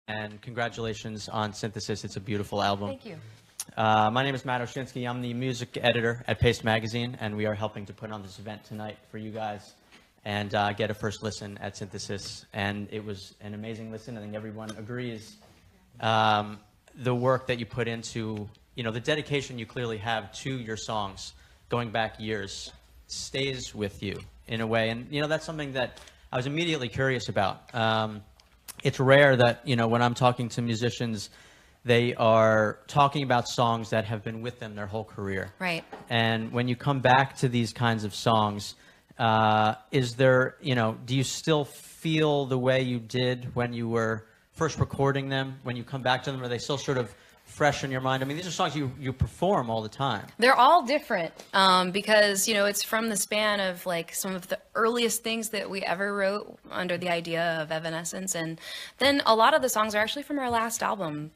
and congratulations on Synthesis. It's a beautiful album. Thank you. My name is Matt Oshinsky. I'm the music editor at Paste Magazine, and we are helping to put on this event tonight for you guys and get a first listen at Synthesis. And it was an amazing listen. I think everyone agrees. The work that you put into, the dedication you clearly have to your songs going back years stays with you in a way. And, that's something that I was immediately curious about. It's rare that, when I'm talking to musicians, they are talking about songs that have been with them their whole career. Right. And when you come back to these kinds of songs, is there, do you still feel the way you did when you were first recording them? When you come back to them, are they still sort of fresh in your mind? I mean, these are songs you perform all the time. They're all different because, it's from the span of like some of the earliest things that we ever wrote under the idea of Evanescence. And then a lot of the songs are actually from our last album,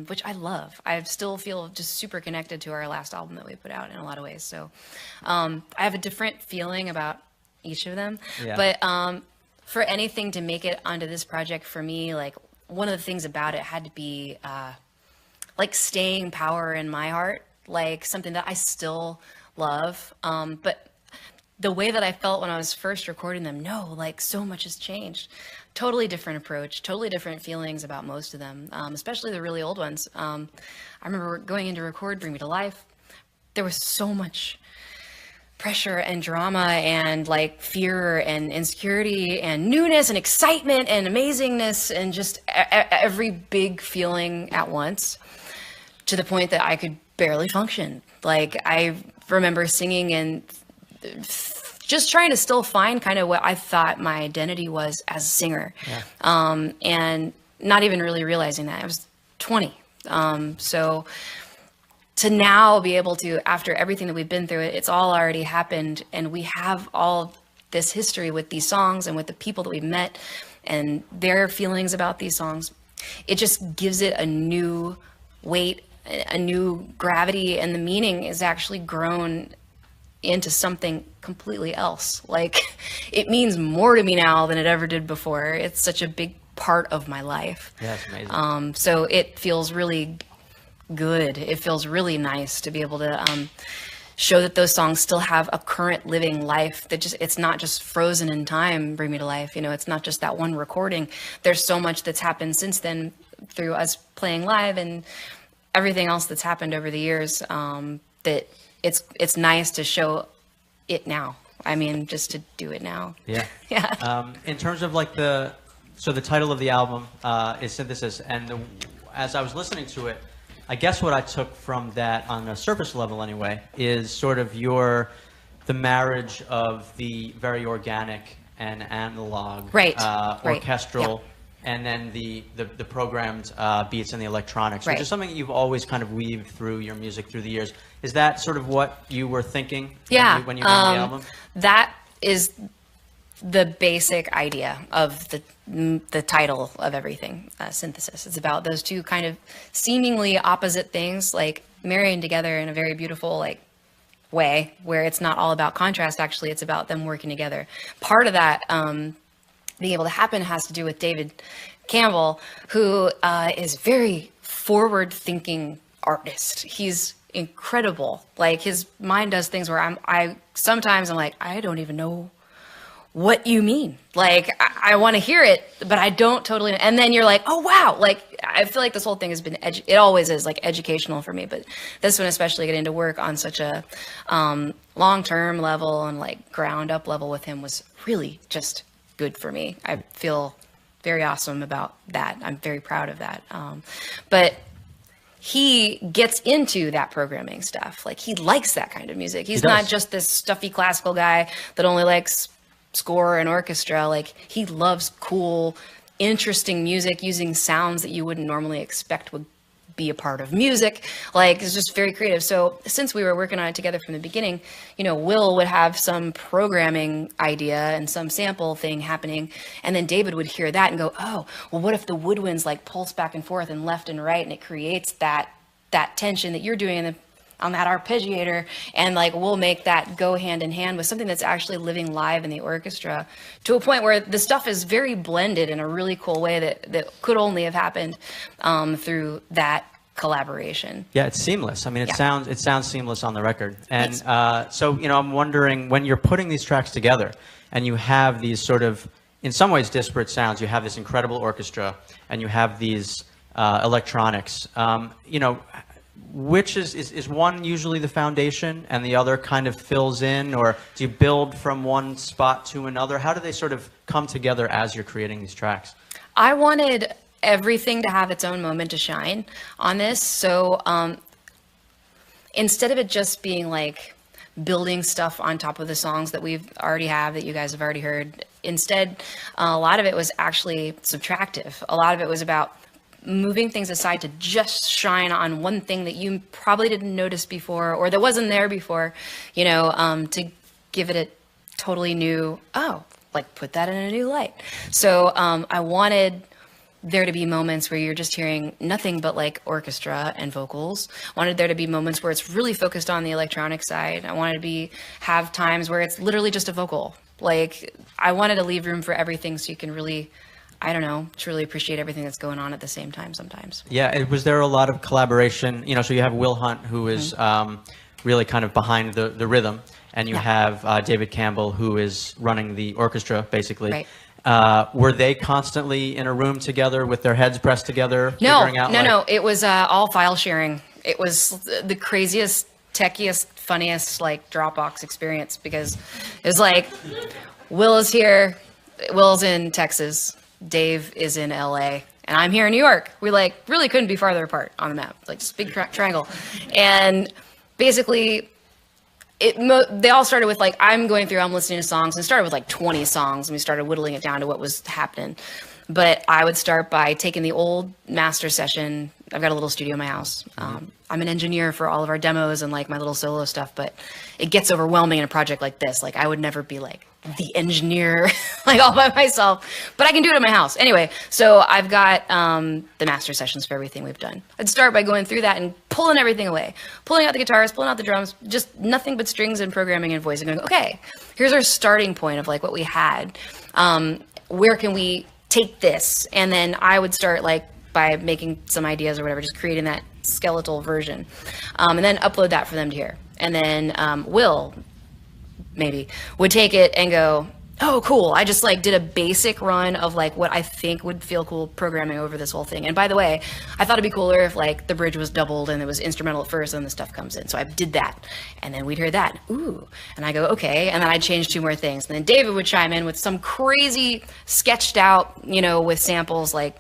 which I love. I still feel just super connected to our last album that we put out in a lot of ways. So I have a different feeling about each of them. Yeah. But for anything to make it onto this project for me, like one of the things about it had to be like staying power in my heart, like something that I still love. But the way that I felt when I was first recording them, like so much has changed. Totally different approach, totally different feelings about most of them, especially the really old ones. I remember going in to record Bring Me to Life. There was so much pressure and drama and like fear and insecurity and newness and excitement and amazingness and just every big feeling at once, to the point that I could barely function. Like I remember singing and just trying to still find kind of what I thought my identity was as a singer. Yeah. And not even really realizing that. I was 20. So to now be able to, after everything that we've been through, it's all already happened, and we have all this history with these songs and with the people that we've met and their feelings about these songs. It just gives it a new weight, a new gravity, and the meaning is actually grown into something completely else. Like it means more to me now than it ever did before. It's such a big part of my life. Yeah, it's amazing. So it feels really good. It feels really nice to be able to show that those songs still have a current living life, that it's not just frozen in time. Bring Me to Life, it's not just that one recording. There's so much that's happened since then through us playing live and everything else that's happened over the years, that it's nice to show it now. I mean, just to do it now. Yeah. Yeah. In terms of like the title of the album is Synthesis, and as I was listening to it, I guess what I took from that on a surface level anyway is sort of the marriage of the very organic and analog, right. orchestral. Yeah. And then the programmed beats and the electronics, right. which is something that you've always kind of weaved through your music through the years. Is that sort of what you were thinking when you made the album? That is the basic idea of the title of everything, Synthesis. It's about those two kind of seemingly opposite things, like marrying together in a very beautiful way, where it's not all about contrast. Actually, it's about them working together. Part of that being able to happen has to do with David Campbell, who is very forward-thinking artist. He's incredible. Like his mind does things where sometimes I'm like, I don't even know what you mean. Like I want to hear it, but I don't totally. And then you're like, oh wow! Like I feel like this whole thing has been it always is like educational for me, but this one especially, getting to work on such a long-term level and like ground-up level with him was really just good for me. I feel very awesome about that. I'm very proud of that. But he gets into that programming stuff. Like he likes that kind of music. He's not just this stuffy classical guy that only likes score and orchestra. Like he loves cool, interesting music using sounds that you wouldn't normally expect would be a part of music. Like it's just very creative. So since we were working on it together from the beginning, Will would have some programming idea and some sample thing happening, and then David would hear that and go, oh, well, what if the woodwinds like pulse back and forth and left and right, and it creates that tension that you're doing in the on that arpeggiator, and like we'll make that go hand in hand with something that's actually living live in the orchestra, to a point where the stuff is very blended in a really cool way that could only have happened through that collaboration. Yeah, it's seamless. I mean, it sounds seamless on the record. And so, I'm wondering, when you're putting these tracks together and you have these sort of, in some ways, disparate sounds, you have this incredible orchestra and you have these electronics, which is one usually the foundation and the other kind of fills in, or do you build from one spot to another? How do they sort of come together as you're creating these tracks? I wanted everything to have its own moment to shine on this. So instead of it just being like building stuff on top of the songs that we've already have, that you guys have already heard, instead, a lot of it was actually subtractive. A lot of it was about moving things aside to just shine on one thing that you probably didn't notice before, or that wasn't there before, to give it a totally new, put that in a new light. So I wanted there to be moments where you're just hearing nothing but like orchestra and vocals. I wanted there to be moments where it's really focused on the electronic side. I wanted to have times where it's literally just a vocal. Like, I wanted to leave room for everything so you can really, truly appreciate everything that's going on at the same time sometimes. Yeah, was there a lot of collaboration? So you have Will Hunt, who is really kind of behind the rhythm, and you have David Campbell, who is running the orchestra, basically. Right. Were they constantly in a room together with their heads pressed together? No. It was all file sharing. It was the craziest, techiest, funniest like Dropbox experience, because it was like, Will is here, Will's in Texas, Dave is in LA, and I'm here in New York. We like really couldn't be farther apart on the map, like just big triangle. And basically, they all started with like, I'm listening to songs, and it started with like 20 songs, and we started whittling it down to what was happening. But I would start by taking the old master session. I've got a little studio in my house. I'm an engineer for all of our demos and like my little solo stuff, but it gets overwhelming in a project like this. Like, I would never be like the engineer like all by myself, but I can do it in my house. Anyway, so I've got the master sessions for everything we've done. I'd start by going through that and pulling everything away, pulling out the guitars, pulling out the drums, just nothing but strings and programming and voice, and going, okay, here's our starting point of like what we had. Where can we take this? And then I would start like by making some ideas or whatever, just creating that skeletal version, and then upload that for them to hear. And then Will maybe would take it and go, oh, cool, I just like did a basic run of like what I think would feel cool programming over this whole thing. And by the way, I thought it'd be cooler if like the bridge was doubled and it was instrumental at first and the stuff comes in. So I did that. And then we'd hear that. Ooh. And I go, okay. And then I'd change 2 more things. And then David would chime in with some crazy sketched out, with samples, like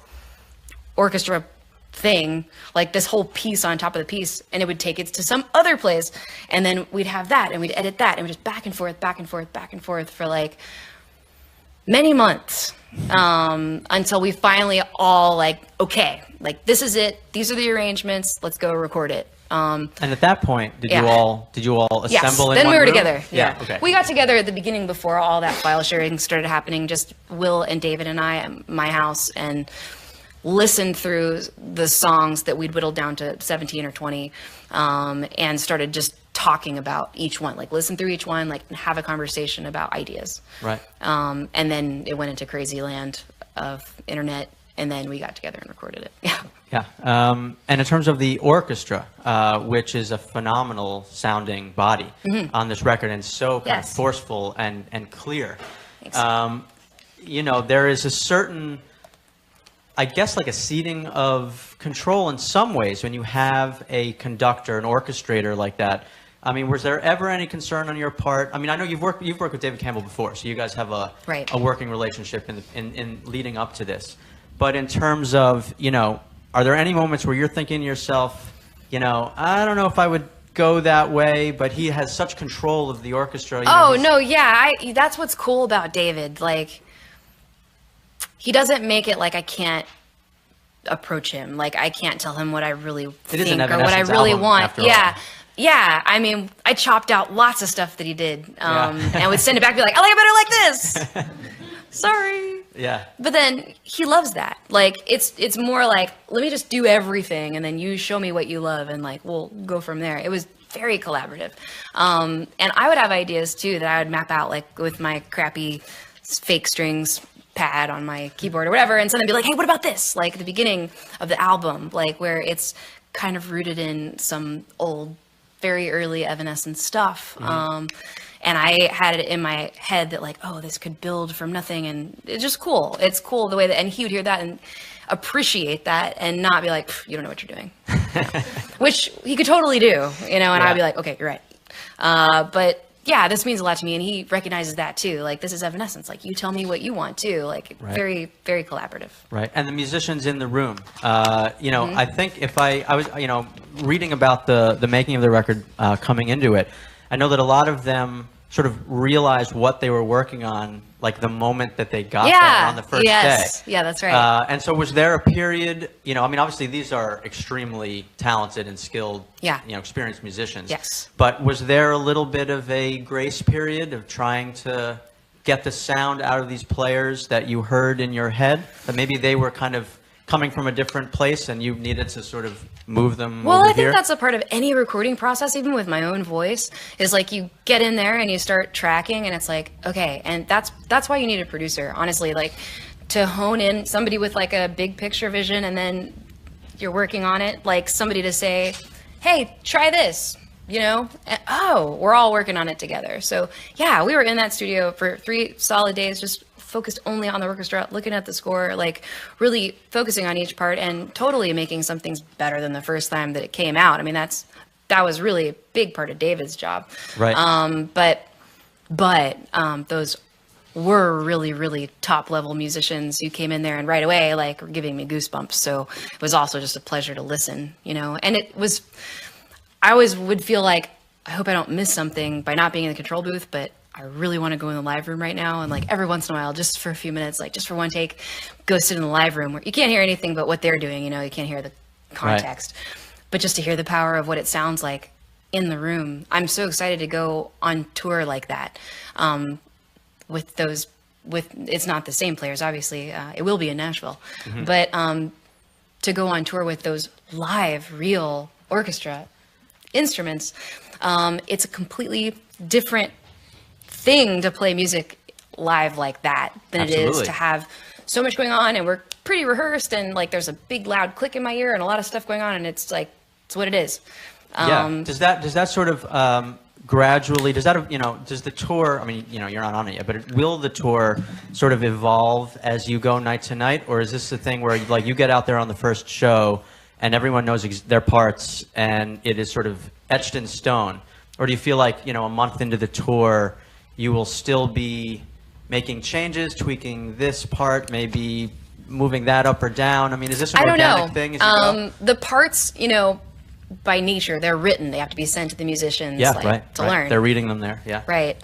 orchestra thing, like this whole piece on top of the piece, and it would take it to some other place, and then we'd have that, and we'd edit that, and we'd just back and forth for like many months, until we finally all like, okay, like this is it, these are the arrangements, let's go record it. And at that point, did you all assemble yes. in Then one we were room? together. Yeah. Okay. We got together at the beginning before all that file sharing started happening, just Will and David and I at my house, and listened through the songs that we'd whittled down to 17 or 20, and started just talking about each one, like listen through each one, like have a conversation about ideas. Right. And then it went into crazy land of internet, and then we got together and recorded it. Yeah. Yeah. And in terms of the orchestra, which is a phenomenal sounding body on this record, and so kind of forceful and clear, there is a certain, I guess, like a ceding of control in some ways when you have a conductor, an orchestrator like that. I mean, was there ever any concern on your part? I mean, I know you've worked with David Campbell before, so you guys have a working relationship in leading up to this. But in terms of, are there any moments where you're thinking to yourself, I don't know if I would go that way, but he has such control of the orchestra. That's what's cool about David. Like, he doesn't make it like I can't approach him. Like, I can't tell him what I really think or what I really want. Yeah. I mean, I chopped out lots of stuff that he did, and would send it back and be like, I like it better like this. Sorry. Yeah. But then he loves that. Like, it's more like, let me just do everything, and then you show me what you love, and like, we'll go from there. It was very collaborative. And I would have ideas too that I would map out like with my crappy fake strings pad on my keyboard or whatever, and suddenly be like, hey, what about this? Like the beginning of the album, like where it's kind of rooted in some old, very early Evanescence stuff. And I had it in my head that like, oh, this could build from nothing, and it's just cool. It's cool the way that, and he would hear that and appreciate that and not be like, you don't know what you're doing, which he could totally do, you know, and I'd be like, okay, you're right. But yeah, this means a lot to me, and he recognizes that too. Like, this is Evanescence. Like, you tell me what you want too. Like, very, very collaborative. Right, and the musicians in the room. You know, I think if I was, you know, reading about the making of the record coming into it, I know that a lot of them sort of realized what they were working on, like the moment that they got there on the first day. Yeah, that's right. And so was there a period, you know, I mean, obviously these are extremely talented and skilled, you know, experienced musicians. Yes. But was there a little bit of a grace period of trying to get the sound out of these players that you heard in your head? That maybe they were kind of coming from a different place and you needed to sort of move them Well, over I think here? that's a part of any recording process, even with my own voice, is like you get in there and you start tracking and it's like, okay, and that's why you need a producer, honestly, like to hone in somebody with like a big picture vision, and then you're working on it, like somebody to say, hey, try this, you know, and, oh, we're all working on it together. So yeah, we were in that studio for 3 solid days, just focused only on the orchestra, looking at the score, like really focusing on each part and totally making some things better than the first time that it came out. I mean, that was really a big part of David's job. Right. But those were really, really top level musicians who came in there and right away, like, were giving me goosebumps. So it was also just a pleasure to listen, you know, and I always would feel like, I hope I don't miss something by not being in the control booth, but I really want to go in the live room right now. And like every once in a while, just for a few minutes, like just for one take, go sit in the live room where you can't hear anything but what they're doing. You know, you can't hear the context, but just to hear the power of what it sounds like in the room. I'm so excited to go on tour like that. It's not the same players, obviously. It will be in Nashville, but to go on tour with those live, real orchestra instruments, it's a completely different thing to play music live like that than it is to have so much going on, and we're pretty rehearsed, and like there's a big loud click in my ear and a lot of stuff going on, and it's like, it's what it is. Does that sort of gradually, does the tour, I mean, you know, you're not on it yet, but will the tour sort of evolve as you go night to night, or is this the thing where like you get out there on the first show and everyone knows their parts and it is sort of etched in stone? Or do you feel like, you know, a month into the tour, you will still be making changes, tweaking this part, maybe moving that up or down? I mean, is this an organic thing as you go? The parts, you know, by nature, they're written. They have to be sent to the musicians to learn. They're reading them there, Right.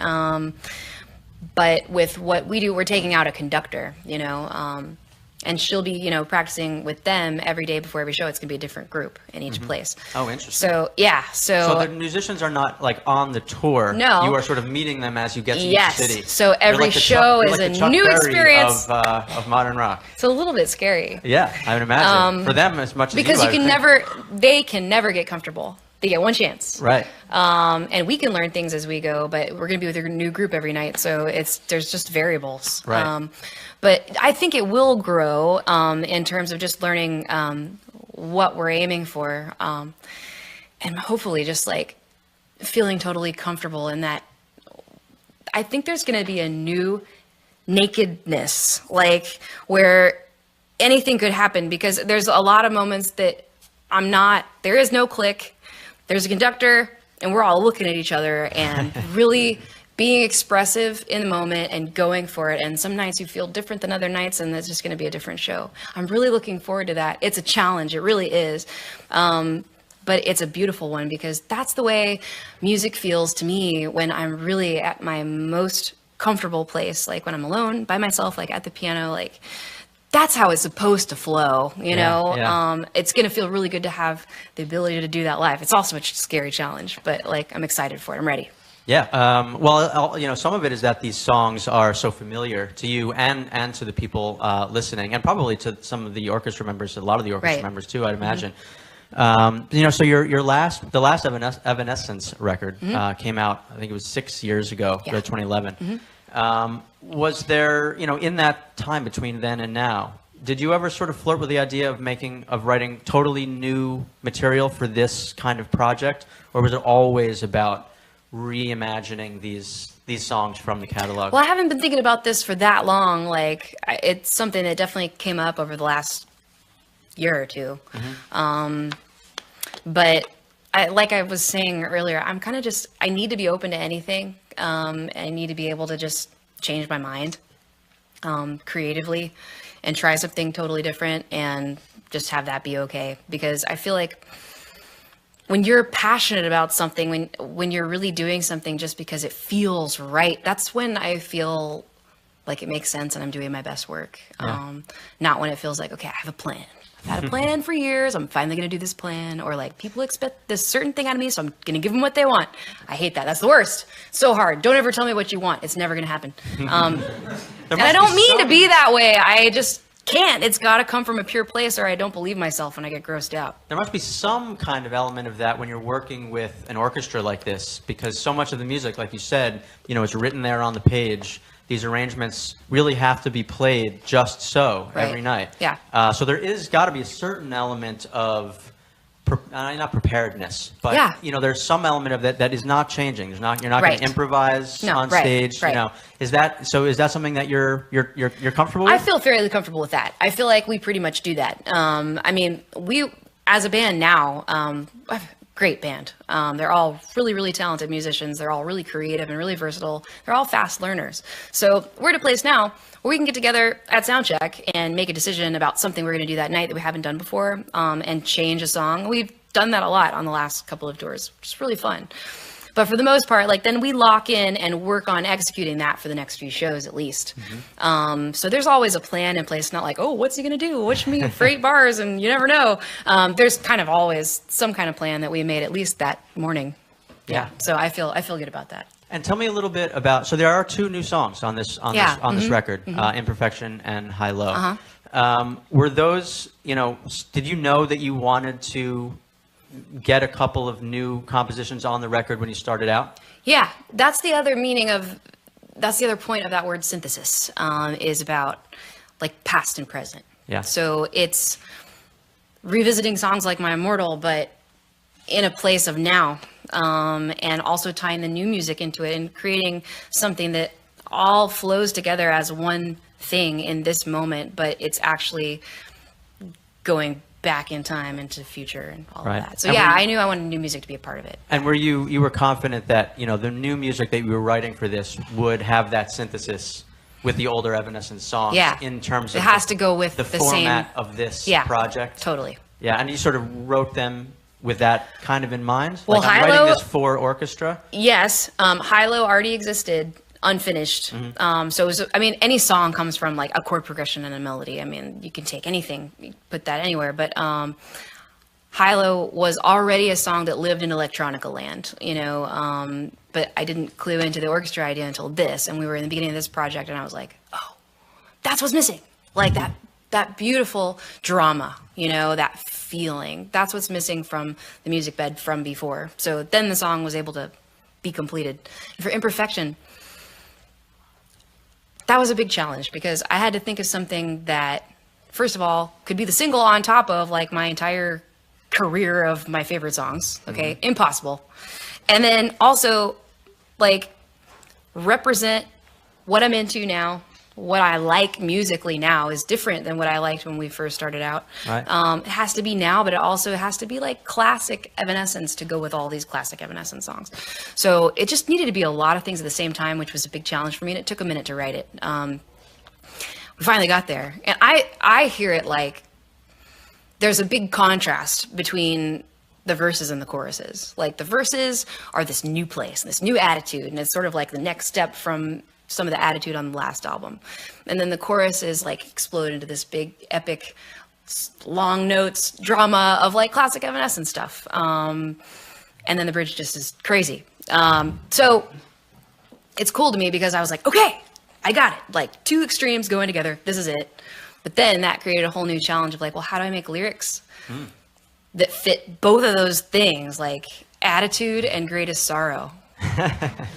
But with what we do, we're taking out a conductor, you know, and she'll be, you know, practicing with them every day before every show. It's going to be a different group in each place. Oh, interesting. So, yeah. So the musicians are not like on the tour. No. You are sort of meeting them as you get to each city. So every show is a new experience. Of modern rock. It's a little bit scary. Yeah, I would imagine. For them as much as because you they can never get comfortable. They get one chance. Right. And we can learn things as we go, but we're going to be with a new group every night. So there's just variables. Right. But I think it will grow in terms of just learning what we're aiming for. And hopefully just like feeling totally comfortable in that. I think there's going to be a new nakedness, like where anything could happen, because there's a lot of moments that there is no click. There's a conductor and we're all looking at each other and really being expressive in the moment and going for it. And some nights you feel different than other nights, and it's just going to be a different show. I'm really looking forward to that. It's a challenge. It really is. But it's a beautiful one, because that's the way music feels to me when I'm really at my most comfortable place, like when I'm alone by myself, like at the piano, like that's how it's supposed to flow, you know? Yeah. It's going to feel really good to have the ability to do that live. It's also a scary challenge, but like, I'm excited for it. I'm ready. Yeah. Well, you know, some of it is that these songs are so familiar to you and to the people listening, and probably to some of the orchestra members, a lot of the orchestra members too, I'd imagine. So the last Evanescence record came out, I think it was 6 years ago, 2011. Was there, in that time between then and now, did you ever sort of flirt with the idea of writing totally new material for this kind of project, or was it always about reimagining these songs from the catalog? Well, I haven't been thinking about this for that long. Like, it's something that definitely came up over the last year or two. But like I was saying earlier, I'm kind of I need to be open to anything. I need to be able to just change my mind creatively and try something totally different and just have that be okay. Because I feel like when you're passionate about something, when you're really doing something just because it feels right, that's when I feel like it makes sense and I'm doing my best work. Not when it feels like, okay, I have a plan. I've had a plan for years. I'm finally going to do this plan. Or like, people expect this certain thing out of me, so I'm going to give them what they want. I hate that. That's the worst. So hard. Don't ever tell me what you want. It's never going to happen. And I don't mean to be that way. I just can't. It's got to come from a pure place, or I don't believe myself and I get grossed out. There must be some kind of element of that when you're working with an orchestra like this, because so much of the music, like you said, it's written there on the page. These arrangements really have to be played just so every night. Yeah. So there is got to be a certain element of, not preparedness, but there's some element of that is not changing. You're not going to improvise on stage. Right. Is that something that you're comfortable with? I feel fairly comfortable with that. I feel like we pretty much do that. I mean, we as a band now. Great band. They're all really, really talented musicians. They're all really creative and really versatile. They're all fast learners. So we're at a place now where we can get together at soundcheck and make a decision about something we're going to do that night that we haven't done before, and change a song. We've done that a lot on the last couple of tours, which is really fun. But for the most part, then we lock in and work on executing that for the next few shows at least. So there's always a plan in place, not like, oh, what's he going to do? Which me for 8 bars? And you never know. There's kind of always some kind of plan that we made at least that morning. Yeah. So I feel good about that. And tell me a little bit about, so there are 2 new songs on this record, Imperfection and High Low. Were those, did you know that you wanted to get a couple of new compositions on the record when you started out? Yeah, that's the other point of that word synthesis, is about past and present. Yeah. So it's revisiting songs like My Immortal, but in a place of now, and also tying the new music into it and creating something that all flows together as one thing in this moment, but it's actually going back in time into the future and all of that. So I knew I wanted new music to be a part of it. And were you were confident that the new music that you were writing for this would have that synthesis with the older Evanescence songs? In terms of it has to go with the format of this project. Totally. Yeah, and you sort of wrote them with that kind of in mind. Well, I'm writing this for orchestra. Yes, High Low already existed, unfinished. So it was, any song comes from a chord progression and a melody. You can take anything, put that anywhere. But High Low was already a song that lived in electronica land, but I didn't clue into the orchestra idea until this. And we were in the beginning of this project and I was like, oh, that's what's missing. That beautiful drama, that feeling. That's what's missing from the music bed from before. So then the song was able to be completed. And for Imperfection, that was a big challenge because I had to think of something that, first of all, could be the single on top of my entire career of my favorite songs. Okay, impossible. And then also represent what I'm into now. What I like musically now is different than what I liked when we first started out. Right. It has to be now, but it also has to be classic Evanescence to go with all these classic Evanescence songs. So it just needed to be a lot of things at the same time, which was a big challenge for me, and it took a minute to write it. We finally got there. And I hear it there's a big contrast between the verses and the choruses. The verses are this new place, this new attitude, and it's sort of the next step from some of the attitude on the last album. And then the chorus is explode into this big epic long notes drama of classic Evanescence stuff. And then the bridge just is crazy. So it's cool to me because I was like, okay, I got it. 2 extremes going together. This is it. But then that created a whole new challenge of well, how do I make lyrics that fit both of those things, like attitude and greatest sorrow.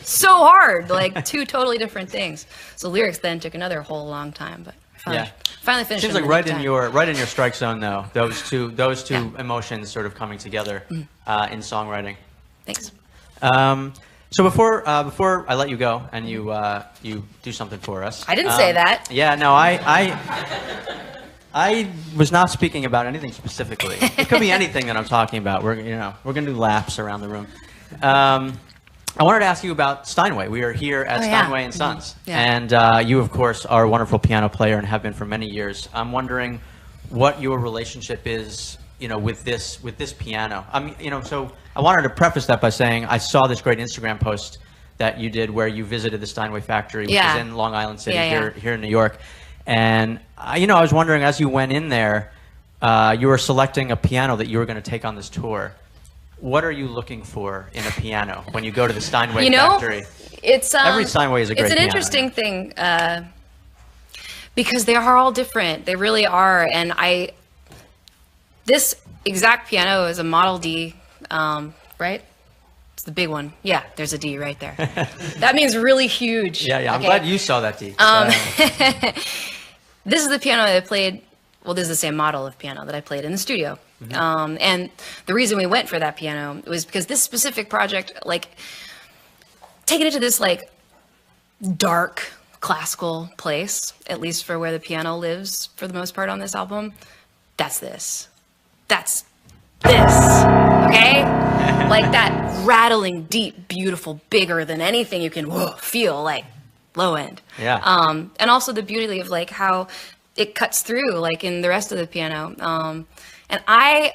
So hard, like two totally different things. So lyrics then took another whole long time, but finally finished. Seems like right in your strike zone though. Those two emotions sort of coming together in songwriting. Thanks. So before I let you go and you do something for us. I didn't say that. Yeah, no, I was not speaking about anything specifically. It could be anything that I'm talking about. We're gonna do laps around the room. I wanted to ask you about Steinway. We are here at Steinway and Sons, and you, of course, are a wonderful piano player and have been for many years. I'm wondering what your relationship is, with this piano. So I wanted to preface that by saying I saw this great Instagram post that you did where you visited the Steinway factory, which is in Long Island City here in New York, and I was wondering as you went in there, you were selecting a piano that you were going to take on this tour. What are you looking for in a piano when you go to the Steinway factory? It's every Steinway is a great piano. It's an interesting thing because they are all different. They really are. And this exact piano is a Model D, right? It's the big one. Yeah, there's a D right there. That means really huge. Yeah. I'm glad you saw that D. This is the piano that I played. Well, this is the same model of piano that I played in the studio. And the reason we went for that piano was because this specific project, taking it to this dark classical place, at least for where the piano lives for the most part on this album, that's this. That's this, okay? Like that rattling, deep, beautiful, bigger than anything you can feel, low end. Yeah. And also the beauty of how it cuts through in the rest of the piano. And I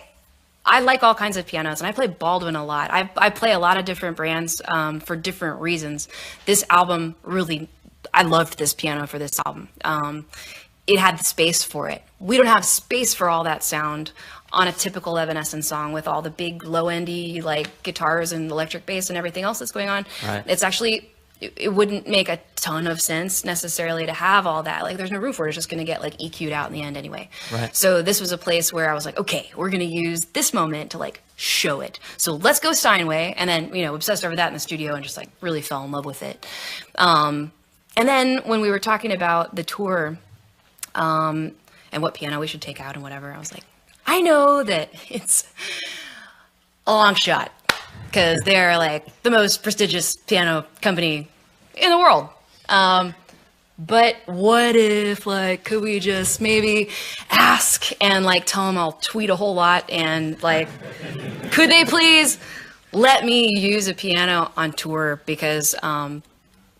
like all kinds of pianos, and I play Baldwin a lot. I play a lot of different brands for different reasons. This album I loved this piano for this album. It had the space for it. We don't have space for all that sound on a typical Evanescence song with all the big low-endy guitars and electric bass and everything else that's going on. Right. It's actually, it wouldn't make a ton of sense necessarily to have all that. There's no roof where it's just going to get EQ'd out in the end anyway. Right. So this was a place where I was like, okay, we're going to use this moment to show it. So let's go Steinway. And then, obsessed over that in the studio and just really fell in love with it. And then when we were talking about the tour and what piano we should take out and whatever, I was like, I know that it's a long shot because they're the most prestigious piano company in the world. But what if could we just maybe ask and tell them I'll tweet a whole lot and could they please let me use a piano on tour because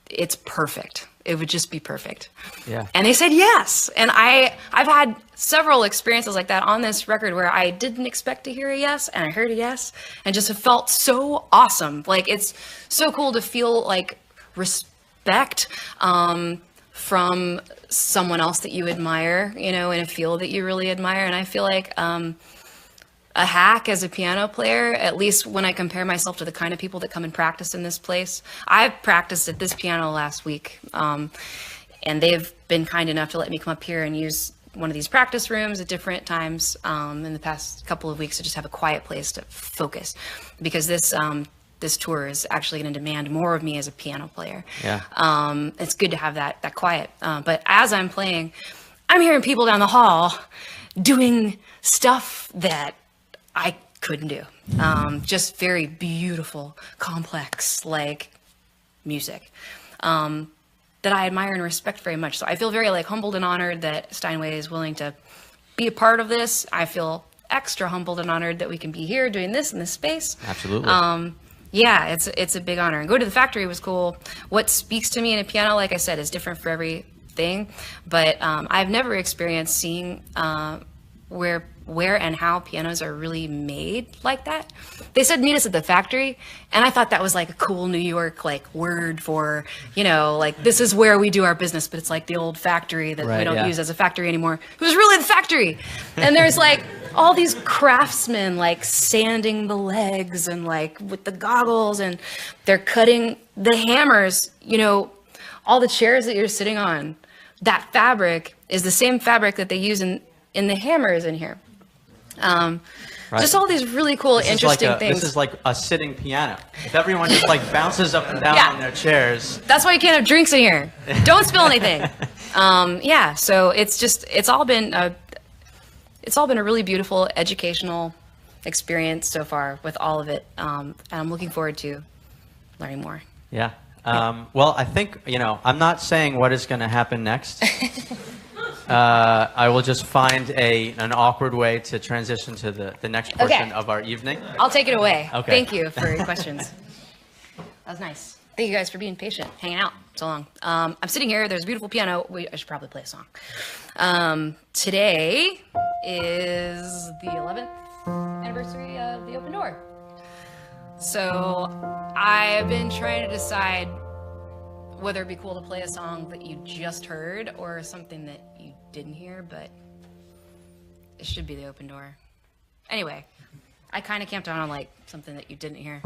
it's perfect. It would just be perfect. Yeah. And they said yes. And I've had several experiences like that on this record where I didn't expect to hear a yes and I heard a yes and just have felt so awesome. It's so cool to feel respect from someone else that you admire, in a field that you really admire. And I feel a hack as a piano player, at least when I compare myself to the kind of people that come and practice in this place. I've practiced at this piano last week, and they've been kind enough to let me come up here and use one of these practice rooms at different times in the past couple of weeks to just have a quiet place to focus, because this tour is actually going to demand more of me as a piano player. Yeah. It's good to have that quiet. But as I'm playing, I'm hearing people down the hall doing stuff that I couldn't do. Just very beautiful, complex, music that I admire and respect very much. So I feel very humbled and honored that Steinway is willing to be a part of this. I feel extra humbled and honored that we can be here doing this in this space. Absolutely. Yeah, it's a big honor. And go to the factory was cool. What speaks to me in a piano, like I said, is different for everything. But I've never experienced seeing where and how pianos are really made like that. They said meet us at the factory, and I thought that was a cool New York word for, this is where we do our business, but it's the old factory that we don't use as a factory anymore. It was really the factory. And there's all these craftsmen sanding the legs and with the goggles, and they're cutting the hammers, all the chairs that you're sitting on. That fabric is the same fabric that they use in the hammers in here. Right. Just all these really cool, interesting things. This is like a sitting piano. If everyone just like bounces up and down Yeah. on their chairs. That's why you can't have drinks in here. Don't spill anything. Yeah, so it's all been a really beautiful educational experience so far with all of it, and I'm looking forward to learning more. Yeah. Well, I think, I'm not saying what is going to happen next. I will just find an awkward way to transition to the next portion of our evening. I'll take it away. Okay. Thank you for your questions. That was nice. Thank you guys for being patient, hanging out so long. I'm sitting here. There's a beautiful piano. I should probably play a song. Today is the 11th anniversary of the Open Door. So I've been trying to decide whether it'd be cool to play a song that you just heard or something that you didn't hear, but it should be the Open Door. Anyway, I kind of camped out on like something that you didn't hear.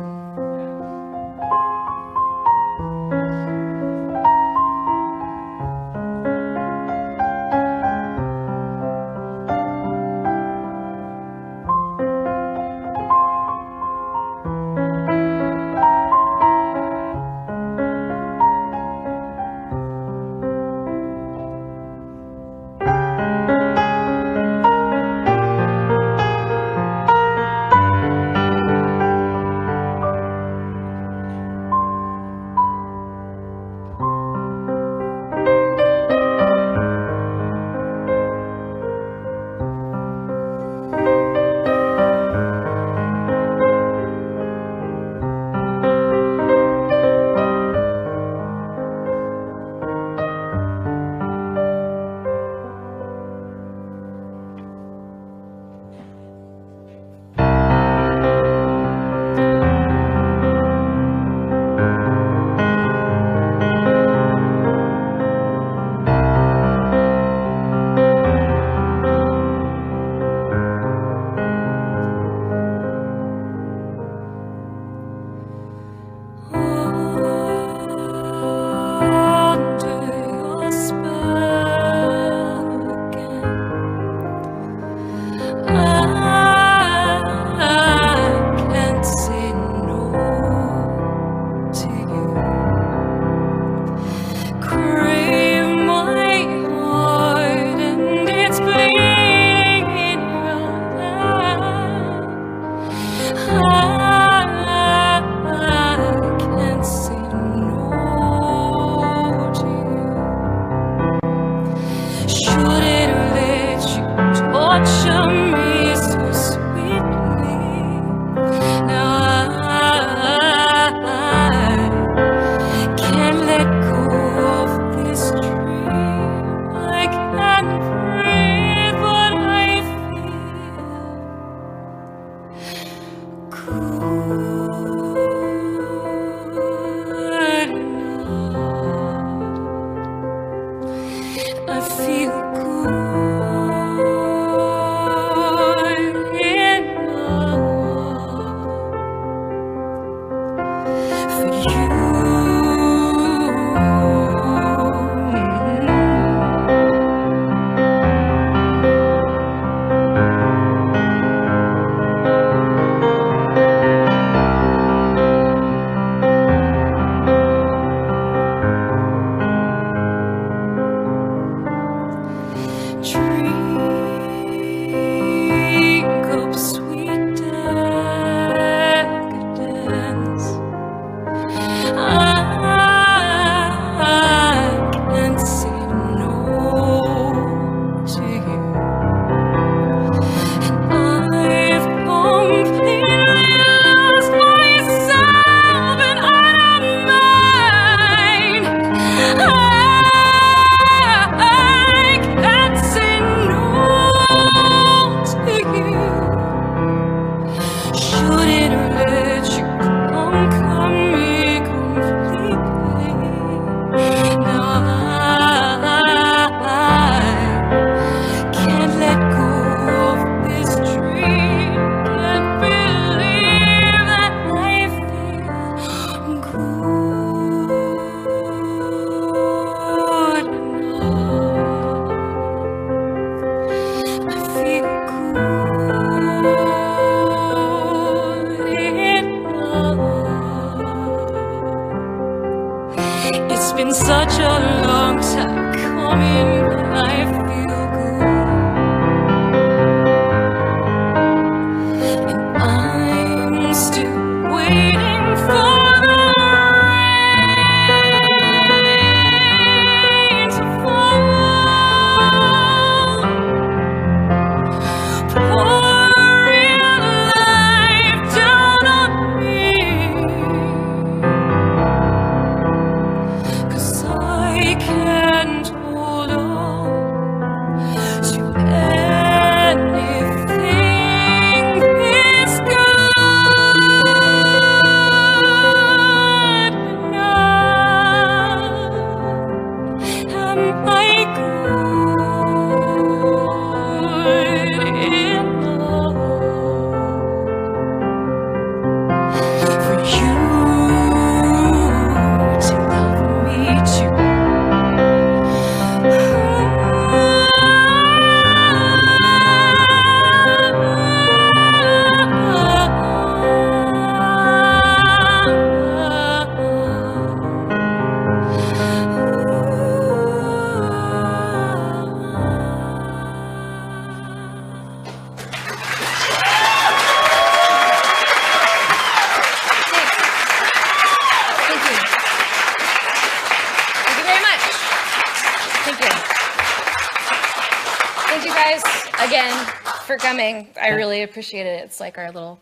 guys again for coming. I really appreciate it. It's like our little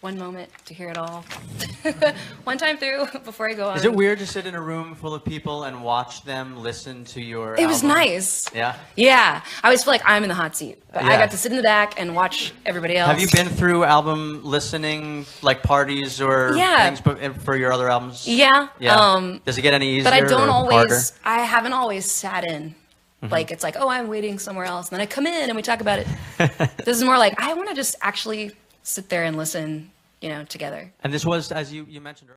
one moment to hear it all. One time through before I go on. Is it weird to sit in a room full of people and watch them listen to your It was album? nice. Yeah? Yeah. I always feel like I'm in the hot seat. But I Yeah. got to sit in the back and watch everybody else. Have you been through album listening, like parties or things for your other albums? Yeah. Yeah. Does it get any easier But I don't or always, harder? I haven't always sat in. Like, it's like, oh, I'm waiting somewhere else. And then I come in and we talk about it. This is more like, I want to just actually sit there and listen, you know, together. And this was, as you mentioned earlier.